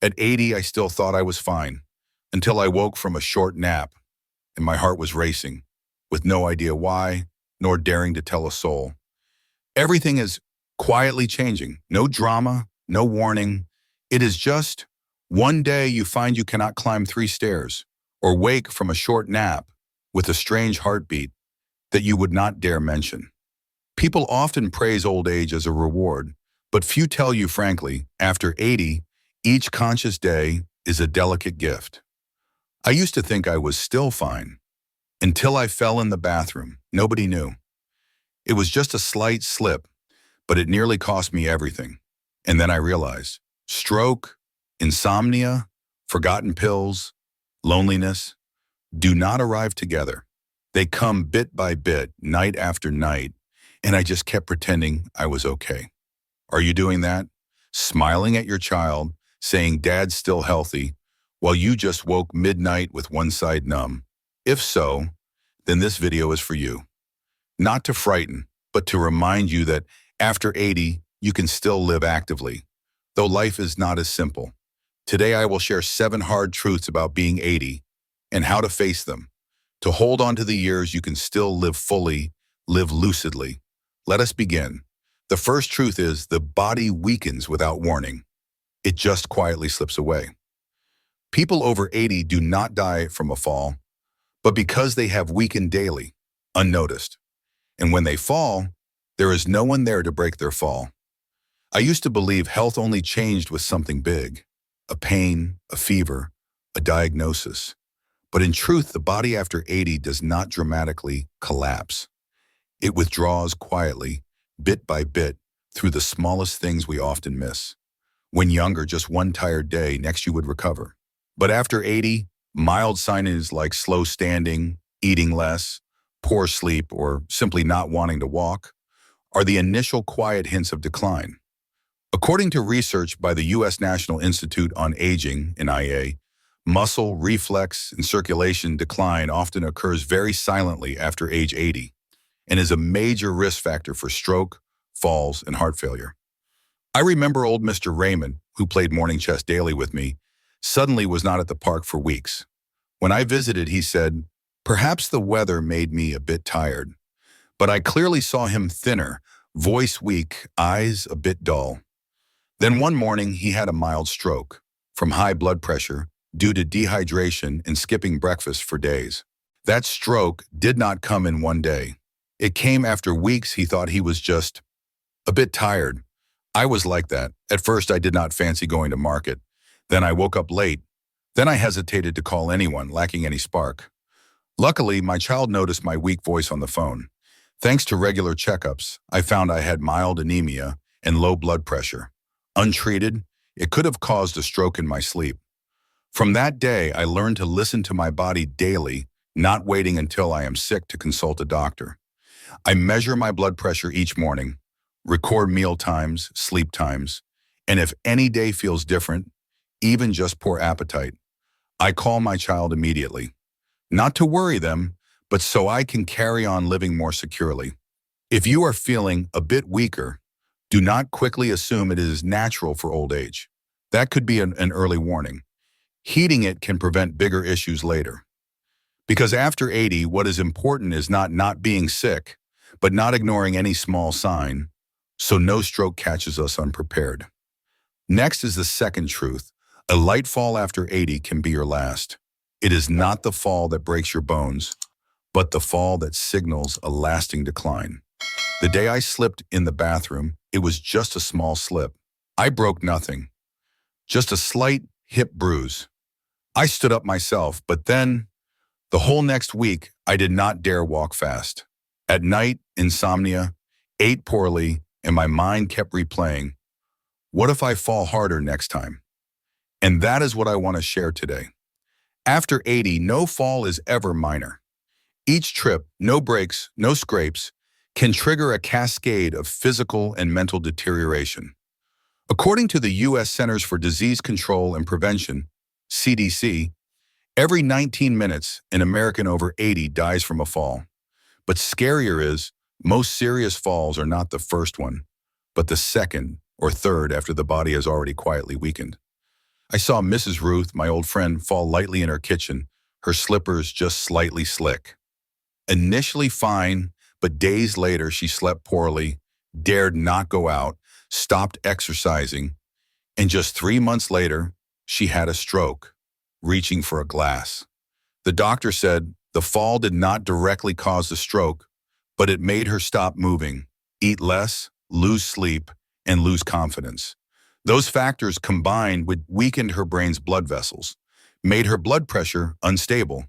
At 80, I still thought I was fine, until I woke from a short nap and my heart was racing, with no idea why, nor daring to tell a soul. Everything is quietly changing. No drama, no warning. It is just one day you find you cannot climb 3 stairs, or wake from a short nap with a strange heartbeat that you would not dare mention. People often praise old age as a reward, but few tell you frankly, after 80, each conscious day is a delicate gift. I used to think I was still fine, until I fell in the bathroom. Nobody knew. It was just a slight slip, but it nearly cost me everything. And then I realized, stroke, insomnia, forgotten pills, loneliness, do not arrive together. They come bit by bit, night after night, and I just kept pretending I was okay. Are you doing that? Smiling at your child, saying dad's still healthy, while you just woke midnight with one side numb? If so, then this video is for you. Not to frighten, but to remind you that after 80, you can still live actively, though life is not as simple. Today I will share 7 hard truths about being 80 and how to face them. To hold on to the years you can still live fully, live lucidly. Let us begin. The first truth is the body weakens without warning. It just quietly slips away. People over 80 do not die from a fall, but because they have weakened daily, unnoticed. And when they fall, there is no one there to break their fall. I used to believe health only changed with something big, a pain, a fever, a diagnosis. But in truth, the body after 80 does not dramatically collapse. It withdraws quietly, bit by bit, through the smallest things we often miss. When younger, just one tired day, next you would recover. But after 80, mild signs like slow standing, eating less, poor sleep, or simply not wanting to walk are the initial quiet hints of decline. According to research by the U.S. National Institute on Aging, NIA, muscle, reflex, and circulation decline often occurs very silently after age 80 and is a major risk factor for stroke, falls, and heart failure. I remember old Mr. Raymond, who played morning chess daily with me, suddenly was not at the park for weeks. When I visited, he said, "Perhaps the weather made me a bit tired." But I clearly saw him thinner, voice weak, eyes a bit dull. Then one morning, he had a mild stroke from high blood pressure due to dehydration and skipping breakfast for days. That stroke did not come in one day. It came after weeks. He thought he was just a bit tired. I was like that. At first, I did not fancy going to market. Then I woke up late. Then I hesitated to call anyone, lacking any spark. Luckily, my child noticed my weak voice on the phone. Thanks to regular checkups, I found I had mild anemia and low blood pressure. Untreated, it could have caused a stroke in my sleep. From that day, I learned to listen to my body daily, not waiting until I am sick to consult a doctor. I measure my blood pressure each morning, record meal times, sleep times, and if any day feels different, even just poor appetite, I call my child immediately. Not to worry them, but so I can carry on living more securely. If you are feeling a bit weaker, do not quickly assume it is natural for old age. That could be an early warning. Heeding it can prevent bigger issues later. Because after 80, what is important is not being sick, but not ignoring any small sign, so no stroke catches us unprepared. Next is the second truth. A light fall after 80 can be your last. It is not the fall that breaks your bones, but the fall that signals a lasting decline. The day I slipped in the bathroom, it was just a small slip. I broke nothing, just a slight hip bruise. I stood up myself, but then, the whole next week, I did not dare walk fast. At night, insomnia, ate poorly, and my mind kept replaying, what if I fall harder next time? And that is what I want to share today. After 80, no fall is ever minor. Each trip, no breaks, no scrapes, can trigger a cascade of physical and mental deterioration. According to the U.S. Centers for Disease Control and Prevention, CDC, every 19 minutes, an American over 80 dies from a fall. But scarier is, most serious falls are not the first one, but the second or third after the body has already quietly weakened. I saw Mrs. Ruth, my old friend, fall lightly in her kitchen, her slippers just slightly slick. Initially fine, but days later she slept poorly, dared not go out, stopped exercising, and just 3 months later, she had a stroke, reaching for a glass. The doctor said the fall did not directly cause the stroke, but it made her stop moving, eat less, lose sleep, and lose confidence. Those factors combined would weakened her brain's blood vessels, made her blood pressure unstable,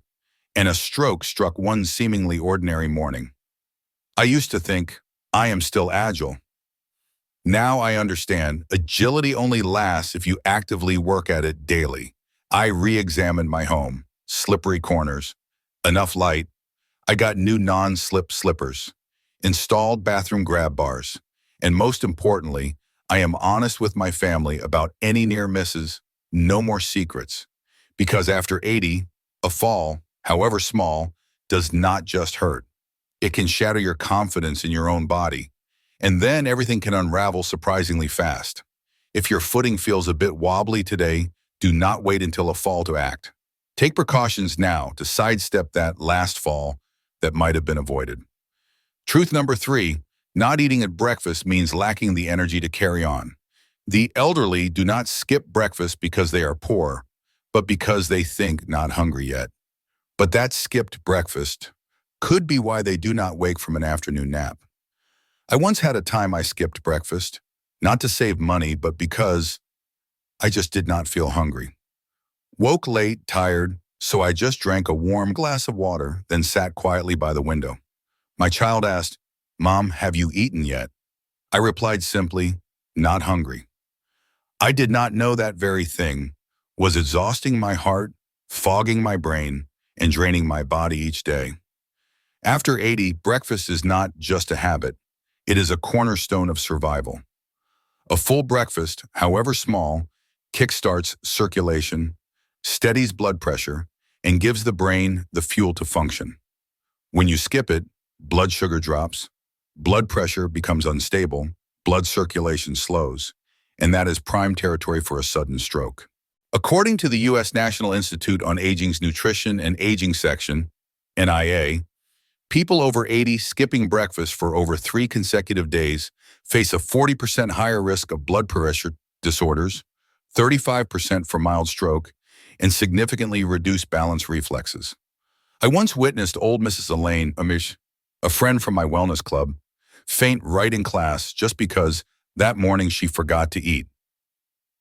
and a stroke struck one seemingly ordinary morning. I used to think, I am still agile. Now I understand, agility only lasts if you actively work at it daily. I re-examined my home, slippery corners, enough light. I got new non-slip slippers, installed bathroom grab bars, and most importantly, I am honest with my family about any near misses, no more secrets. Because after 80, a fall, however small, does not just hurt. It can shatter your confidence in your own body, and then everything can unravel surprisingly fast. If your footing feels a bit wobbly today, do not wait until a fall to act. Take precautions now to sidestep that last fall that might have been avoided. Truth number 3, not eating at breakfast means lacking the energy to carry on. The elderly do not skip breakfast because they are poor, but because they think not hungry yet. But that skipped breakfast could be why they do not wake from an afternoon nap. I once had a time I skipped breakfast, not to save money, but because I just did not feel hungry. Woke late, tired, so I just drank a warm glass of water, then sat quietly by the window. My child asked, "Mom, have you eaten yet?" I replied simply, "Not hungry." I did not know that very thing was exhausting my heart, fogging my brain, and draining my body each day. After 80, breakfast is not just a habit. It is a cornerstone of survival. A full breakfast, however small, kickstarts circulation, steadies blood pressure, and gives the brain the fuel to function. When you skip it, blood sugar drops, blood pressure becomes unstable, blood circulation slows, and that is prime territory for a sudden stroke. According to the U.S. National Institute on Aging's Nutrition and Aging Section, NIA, people over 80 skipping breakfast for over 3 consecutive days face a 40% higher risk of blood pressure disorders, 35% for mild stroke, and significantly reduced balance reflexes. I once witnessed old Mrs. Elaine Amish, a friend from my wellness club, faint right in class just because that morning she forgot to eat.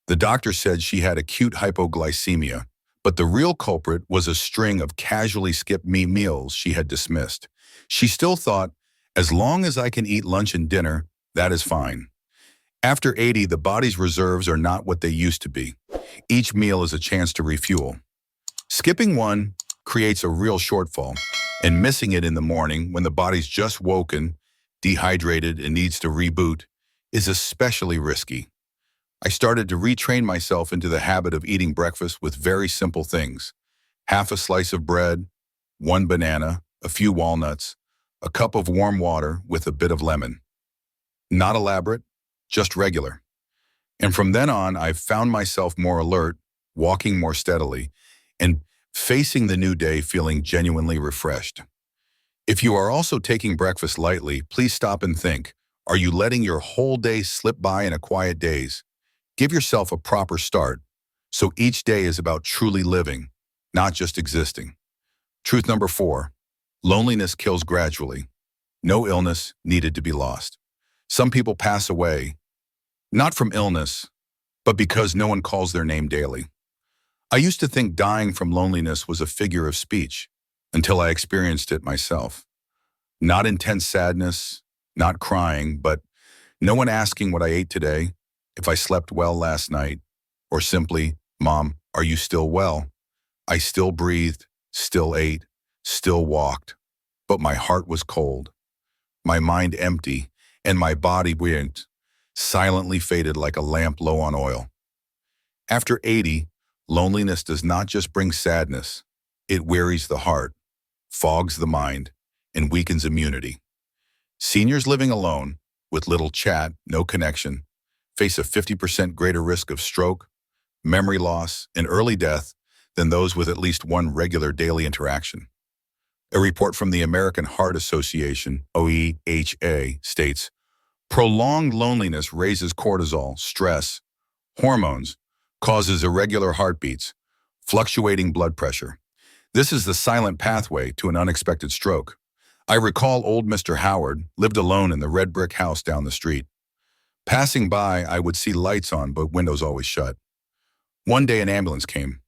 The doctor said she had acute hypoglycemia, but the real culprit was a string of casually skipped meals she had dismissed. She still thought, as long as I can eat lunch and dinner, that is fine. After 80, the body's reserves are not what they used to be. Each meal is a chance to refuel. Skipping one creates a real shortfall, and missing it in the morning when the body's just woken, dehydrated, and needs to reboot is especially risky. I started to retrain myself into the habit of eating breakfast with very simple things: half a slice of bread, 1 banana, a few walnuts, a cup of warm water with a bit of lemon. Not elaborate, just regular. And from then on, I've found myself more alert, walking more steadily, and facing the new day feeling genuinely refreshed. If you are also taking breakfast lightly, please stop and think, are you letting your whole day slip by in a quiet daze? Give yourself a proper start, so each day is about truly living, not just existing. Truth number 4, loneliness kills gradually. No illness needed to be lost. Some people pass away, not from illness, but because no one calls their name daily. I used to think dying from loneliness was a figure of speech until I experienced it myself. Not intense sadness, not crying, but no one asking what I ate today, if I slept well last night, or simply, "Mom, are you still well?" I still breathed, still ate, still walked, but my heart was cold, my mind empty, and my body went, silently faded like a lamp low on oil. After 80, loneliness does not just bring sadness, it wearies the heart, fogs the mind, and weakens immunity. Seniors living alone, with little chat, no connection, face a 50% greater risk of stroke, memory loss, and early death than those with at least one regular daily interaction. A report from the American Heart Association, OEHA, states, prolonged loneliness raises cortisol, stress, hormones, causes irregular heartbeats, fluctuating blood pressure. This is the silent pathway to an unexpected stroke. I recall old Mr. Howard lived alone in the red brick house down the street. Passing by, I would see lights on, but windows always shut. One day an ambulance came.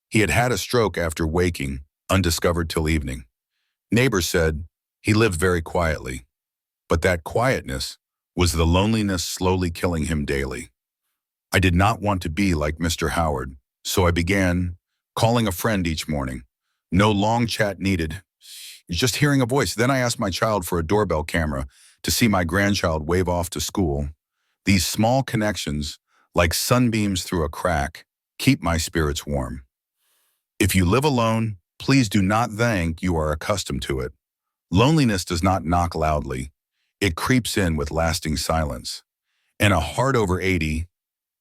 He had had a stroke after waking, undiscovered till evening. Neighbors said he lived very quietly, but that quietness was the loneliness slowly killing him daily. I did not want to be like Mr. Howard, so I began calling a friend each morning. No long chat needed, just hearing a voice. Then I asked my child for a doorbell camera to see my grandchild wave off to school. These small connections, like sunbeams through a crack, keep my spirits warm. If you live alone, please do not think you are accustomed to it. Loneliness does not knock loudly. It creeps in with lasting silence. And a heart over 80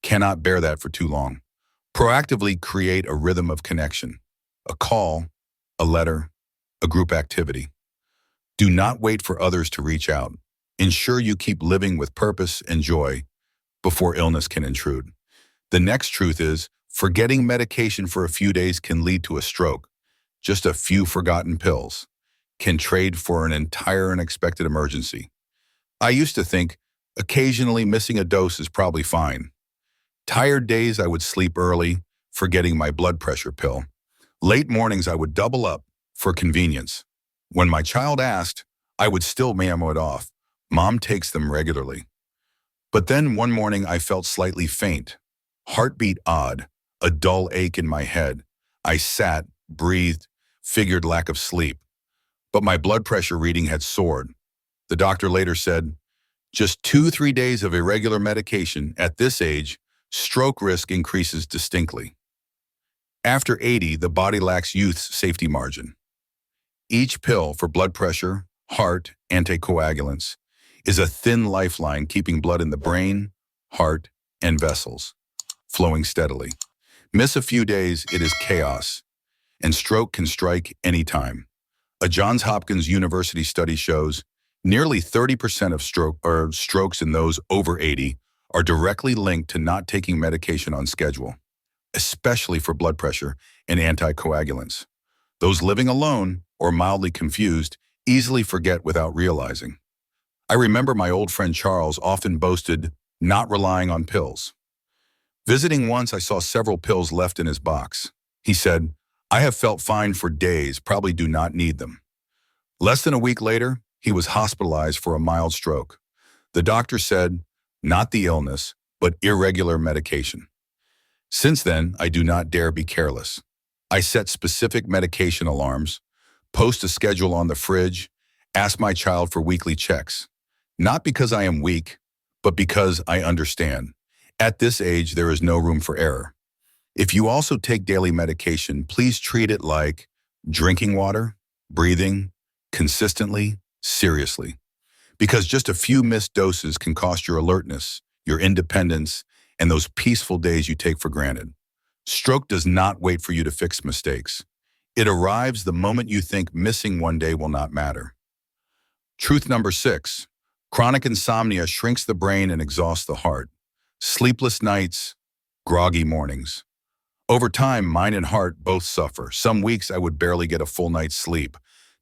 cannot bear that for too long. Proactively create a rhythm of connection. A call, a letter, a group activity. Do not wait for others to reach out. Ensure you keep living with purpose and joy before illness can intrude. The next truth is, forgetting medication for a few days can lead to a stroke. Just a few forgotten pills can trade for an entire unexpected emergency. I used to think occasionally missing a dose is probably fine. Tired days I would sleep early, forgetting my blood pressure pill. Late mornings I would double up for convenience. When my child asked, I would still mammo it off. Mom takes them regularly. But then one morning I felt slightly faint, heartbeat odd, a dull ache in my head. I sat, breathed, figured lack of sleep. But my blood pressure reading had soared. The doctor later said, just 2-3 days of irregular medication at this age, stroke risk increases distinctly. After 80, the body lacks youth's safety margin. Each pill for blood pressure, heart, anticoagulants is a thin lifeline keeping blood in the brain, heart, and vessels, flowing steadily. Miss a few days, it is chaos, and stroke can strike anytime. A Johns Hopkins University study shows nearly 30% of strokes in those over 80 are directly linked to not taking medication on schedule, especially for blood pressure and anticoagulants. Those living alone or mildly confused easily forget without realizing. I remember my old friend Charles often boasted not relying on pills. Visiting once, I saw several pills left in his box. He said, I have felt fine for days, probably do not need them. Less than a week later, he was hospitalized for a mild stroke. The doctor said, not the illness, but irregular medication. Since then, I do not dare be careless. I set specific medication alarms, post a schedule on the fridge, ask my child for weekly checks. Not because I am weak, but because I understand. At this age, there is no room for error. If you also take daily medication, please treat it like drinking water, breathing, consistently, seriously. Because just a few missed doses can cost your alertness, your independence, and those peaceful days you take for granted. Stroke does not wait for you to fix mistakes. It arrives the moment you think missing one day will not matter. Truth number 6. Chronic insomnia shrinks the brain and exhausts the heart. Sleepless nights, groggy mornings. Over time, mind and heart both suffer. Some weeks I would barely get a full night's sleep,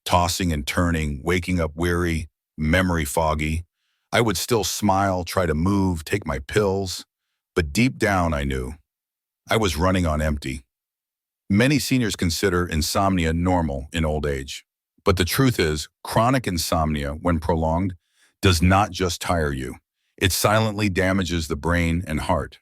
tossing and turning, waking up weary, memory foggy. I would still smile, try to move, take my pills, but deep down I knew I was running on empty. Many seniors consider insomnia normal in old age, but the truth is, chronic insomnia, when prolonged, does not just tire you. It silently damages the brain and heart.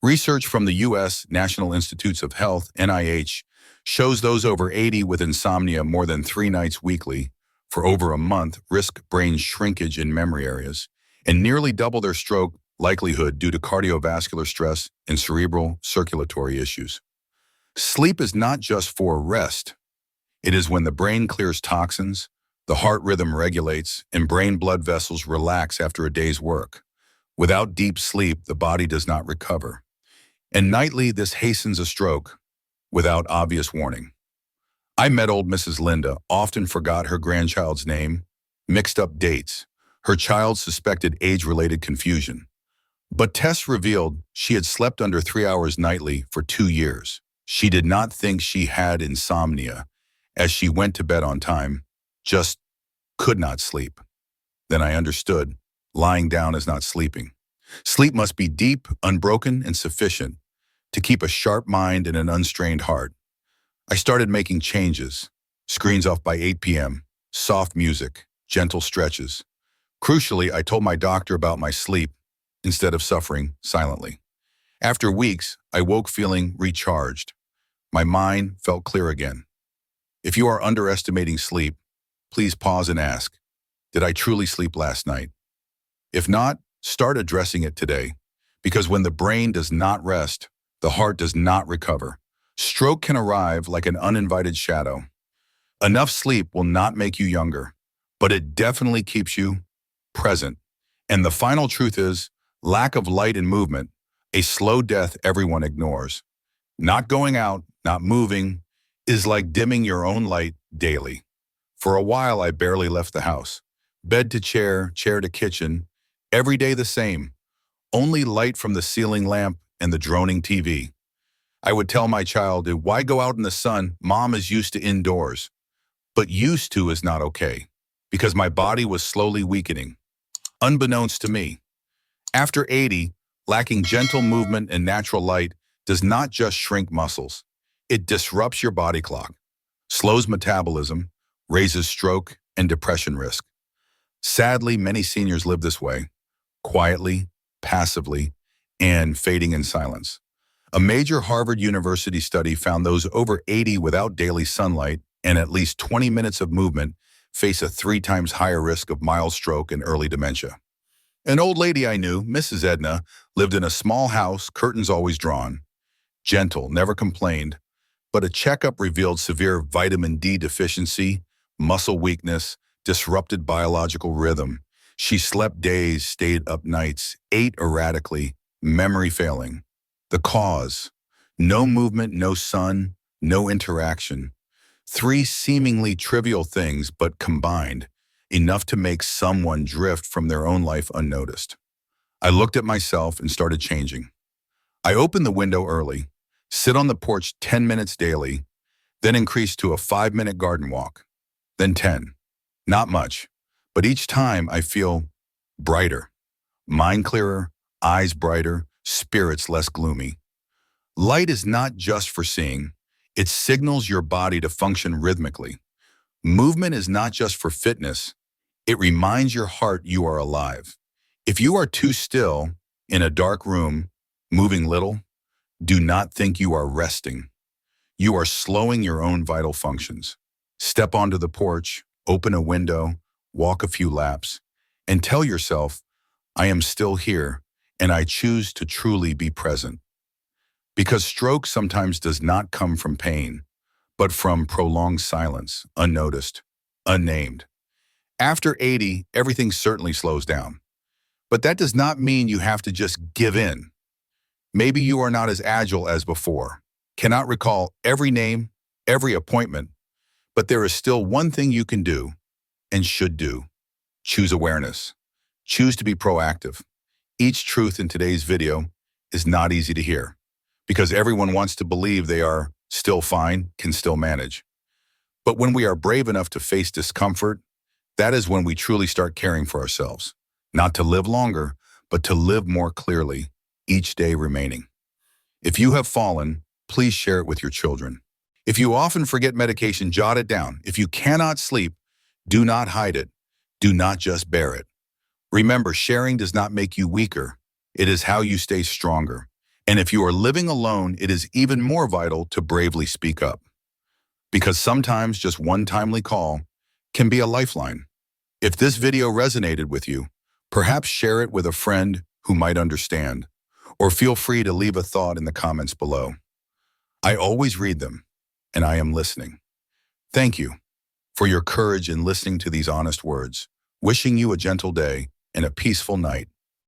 Research from the U.S. National Institutes of Health, NIH, shows those over 80 with insomnia more than 3 nights weekly for over a month risk brain shrinkage in memory areas and nearly double their stroke likelihood due to cardiovascular stress and cerebral circulatory issues. Sleep is not just for rest. It is when the brain clears toxins, the heart rhythm regulates, and brain blood vessels relax after a day's work. Without deep sleep, the body does not recover. And nightly, this hastens a stroke without obvious warning. I met old Mrs. Linda, often forgot her grandchild's name, mixed up dates, her child's suspected age-related confusion. But tests revealed she had slept under 3 hours nightly for 2 years. She did not think she had insomnia, as she went to bed on time, just could not sleep. Then I understood. Lying down is not sleeping. Sleep must be deep, unbroken, and sufficient to keep a sharp mind and an unstrained heart. I started making changes. Screens off by 8 p.m., soft music, gentle stretches. Crucially, I told my doctor about my sleep instead of suffering silently. After weeks, I woke feeling recharged. My mind felt clear again. If you are underestimating sleep, please pause and ask, did I truly sleep last night? If not, start addressing it today. Because when the brain does not rest, the heart does not recover. Stroke can arrive like an uninvited shadow. Enough sleep will not make you younger, but it definitely keeps you present. And the final truth is, lack of light and movement, a slow death everyone ignores. Not going out, not moving, is like dimming your own light daily. For a while, I barely left the house. Bed to chair, chair to kitchen, every day the same. Only light from the ceiling lamp and the droning TV. I would tell my child, why go out in the sun? Mom is used to indoors. But used to is not okay, because my body was slowly weakening, unbeknownst to me. After 80, lacking gentle movement and natural light does not just shrink muscles. It disrupts your body clock, slows metabolism, raises stroke and depression risk. Sadly, many seniors live this way, quietly, passively, and fading in silence. A major Harvard University study found those over 80 without daily sunlight and at least 20 minutes of movement face a 3 times higher risk of mild stroke and early dementia. An old lady I knew, Mrs. Edna, lived in a small house, curtains always drawn. Gentle, never complained, but a checkup revealed severe vitamin D deficiency, muscle weakness, disrupted biological rhythm. She slept days, stayed up nights, ate erratically, memory failing. The cause: no movement, no sun, no interaction. 3 seemingly trivial things, but combined, enough to make someone drift from their own life unnoticed. I looked at myself and started changing. I opened the window early, sit on the porch 10 minutes daily, then increased to a 5-minute garden walk, then 10. Not much, but each time I feel brighter, mind clearer, eyes brighter, spirits less gloomy. Light is not just for seeing, it signals your body to function rhythmically. Movement is not just for fitness, it reminds your heart you are alive. If you are too still, in a dark room, moving little, do not think you are resting. You are slowing your own vital functions. Step onto the porch, open a window, walk a few laps, and tell yourself, I am still here, and I choose to truly be present. Because stroke sometimes does not come from pain, but from prolonged silence, unnoticed, unnamed. After 80, everything certainly slows down. But that does not mean you have to just give in. Maybe you are not as agile as before, cannot recall every name, every appointment, but there is still one thing you can do and should do. Choose awareness. Choose to be proactive. Each truth in today's video is not easy to hear because everyone wants to believe they are still fine, can still manage. But when we are brave enough to face discomfort, that is when we truly start caring for ourselves. Not to live longer, but to live more clearly, each day remaining. If you have fallen, please share it with your children. If you often forget medication, jot it down. If you cannot sleep, do not hide it. Do not just bear it. Remember, sharing does not make you weaker. It is how you stay stronger. And if you are living alone, it is even more vital to bravely speak up. Because sometimes just one timely call can be a lifeline. If this video resonated with you, perhaps share it with a friend who might understand, or feel free to leave a thought in the comments below. I always read them, and I am listening. Thank you for your courage in listening to these honest words. Wishing you a gentle day and a peaceful night.